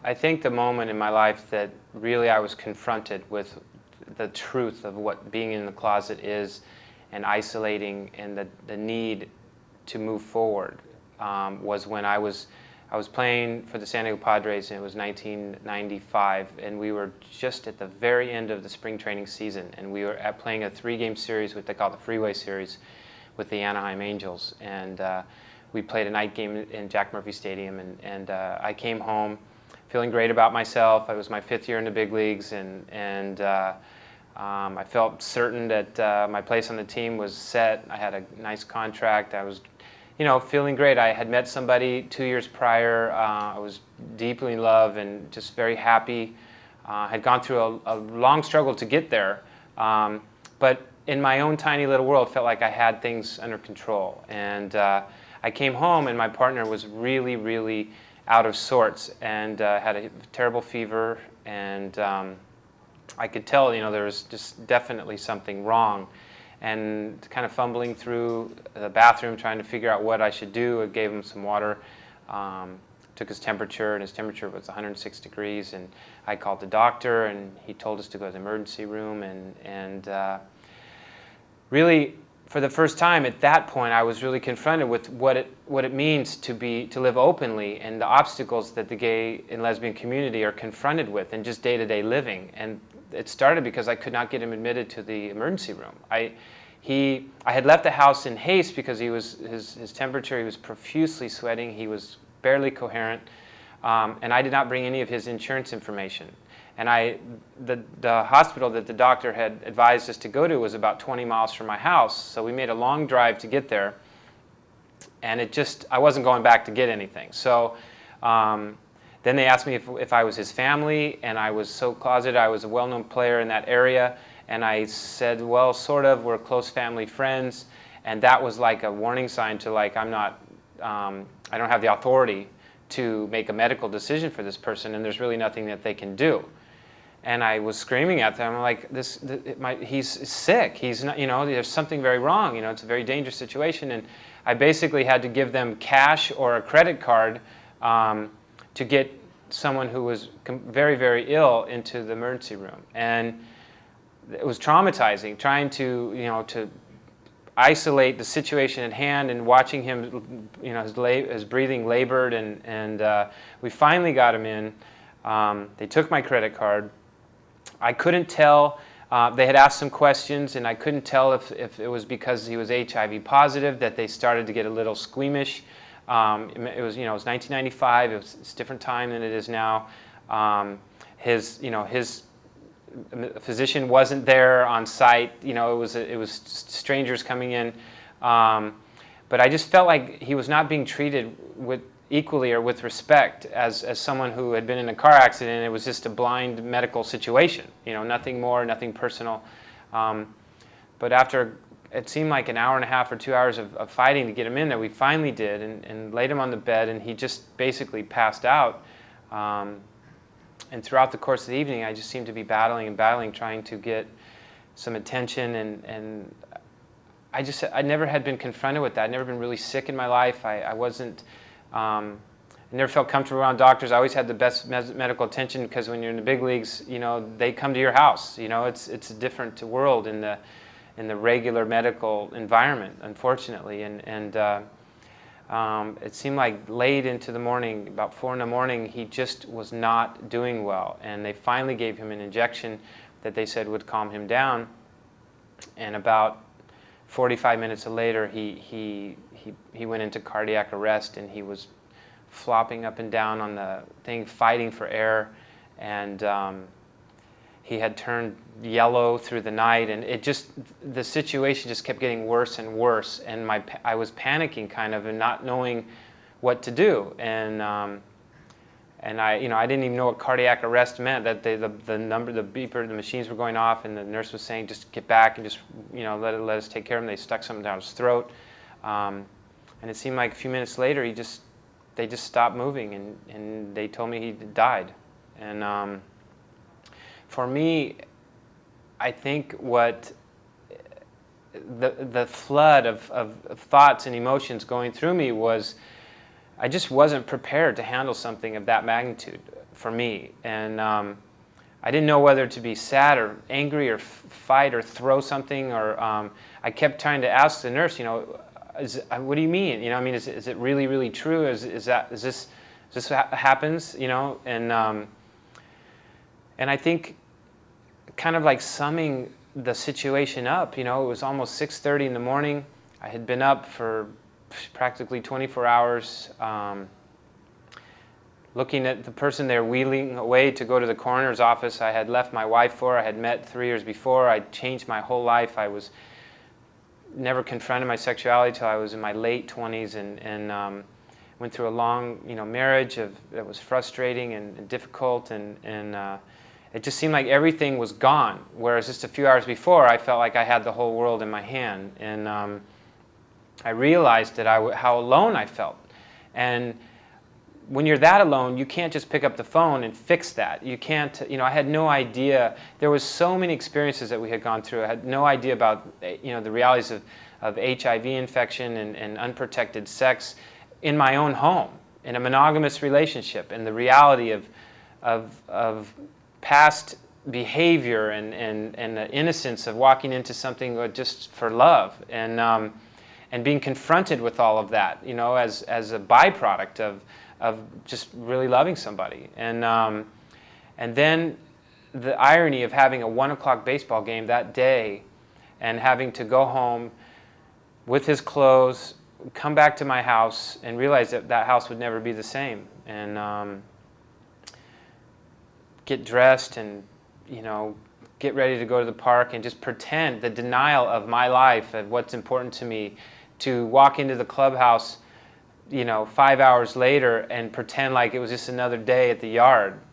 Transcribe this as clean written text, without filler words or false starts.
I think the moment in my life that really I was confronted with the truth of what being in the closet is, and isolating, and the need to move forward, was when I was playing for the San Diego Padres, and it was 1995, and we were just at the very end of the spring training season, and we were playing a 3-game series, what they call the Freeway Series, with the Anaheim Angels, and we played a night game in Jack Murphy Stadium, and I came home feeling great about myself. It was my 5th year in the big leagues, and I felt certain that my place on the team was set. I had a nice contract. I was, feeling great. I had met somebody 2 years prior. I was deeply in love and just very happy. Had gone through a long struggle to get there, but in my own tiny little world, felt like I had things under control. And I came home, and my partner was really, really out of sorts, and had a terrible fever, and I could tell, there was just definitely something wrong. And kind of fumbling through the bathroom, trying to figure out what I should do. I gave him some water, took his temperature, and his temperature was 106 degrees. And I called the doctor, and he told us to go to the emergency room. And really, for the first time at that point, I was really confronted with what it means to live openly, and the obstacles that the gay and lesbian community are confronted with in just day-to-day living. And it started because I could not get him admitted to the emergency room. I had left the house in haste because his temperature, he was profusely sweating, he was barely coherent, and I did not bring any of his insurance information. And the hospital that the doctor had advised us to go to was about 20 miles from my house, so we made a long drive to get there, and I wasn't going back to get anything. So then they asked me if I was his family, and I was so closeted. I was a well-known player in that area, and I said, well, sort of, we're close family friends, and that was like a warning sign to I don't have the authority to make a medical decision for this person, and there's really nothing that they can do. And I was screaming at them, like, he's sick, he's not, there's something very wrong, it's a very dangerous situation. And I basically had to give them cash or a credit card to get someone who was very, very ill into the emergency room. And it was traumatizing, trying to isolate the situation at hand, and watching him, his breathing labored, and we finally got him in. They took my credit card. I couldn't tell. They had asked some questions, and I couldn't tell if it was because he was HIV positive that they started to get a little squeamish. It was 1995. It's a different time than it is now. His physician wasn't there on site. It was strangers coming in. But I just felt like he was not being treated equally or with respect as someone who had been in a car accident. It was just a blind medical situation. Nothing more, nothing personal. But after it seemed like an hour and a half or 2 hours of fighting to get him in there, we finally did, and laid him on the bed, and he just basically passed out. And throughout the course of the evening, I just seemed to be battling, trying to get some attention, and I never had been confronted with that. I'd never been really sick in my life. I never felt comfortable around doctors. I always had the best medical attention, because when you're in the big leagues, they come to your house. It's a different world in the regular medical environment, unfortunately. And it seemed like late into the morning, about 4 in the morning, he just was not doing well. And they finally gave him an injection that they said would calm him down. And about 45 minutes later, he went into cardiac arrest, and he was flopping up and down on the thing, fighting for air. And he had turned yellow through the night, and the situation just kept getting worse and worse, and I was panicking kind of, and not knowing what to do. And I didn't even know what cardiac arrest meant. That the beeper, the machines were going off, and the nurse was saying, just get back and just let us take care of him. They stuck something down his throat, and it seemed like a few minutes later they just stopped moving, and they told me he died. And for me, I think what the flood of thoughts and emotions going through me was, I just wasn't prepared to handle something of that magnitude. for me. And I didn't know whether to be sad or angry or fight or throw something, or I kept trying to ask the nurse, what do you mean? I mean, is it really, really true? Is this happens? And I think, kind of like summing the situation up, it was almost 6:30 in the morning. I had been up for practically 24 hours, looking at the person there wheeling away to go to the coroner's office I had left my wife for. I had met 3 years before. I'd changed my whole life. I was never confronted my sexuality until I was in my late 20s, and went through a long, marriage that was frustrating and difficult, and it just seemed like everything was gone. Whereas just a few hours before, I felt like I had the whole world in my hand, and I realized that how alone I felt. And when you're that alone, you can't just pick up the phone and fix that. You can't, I had no idea. There was so many experiences that we had gone through. I had no idea about, the realities of HIV infection and unprotected sex in my own home, in a monogamous relationship, and the reality of past behavior and the innocence of walking into something just for love, and being confronted with all of that, as a byproduct of just really loving somebody. And then the irony of having a 1 o'clock baseball game that day and having to go home with his clothes, come back to my house, and realize that house would never be the same. And get dressed and, get ready to go to the park and just pretend the denial of my life, of what's important to me, to walk into the clubhouse 5 hours later and pretend like it was just another day at the yard,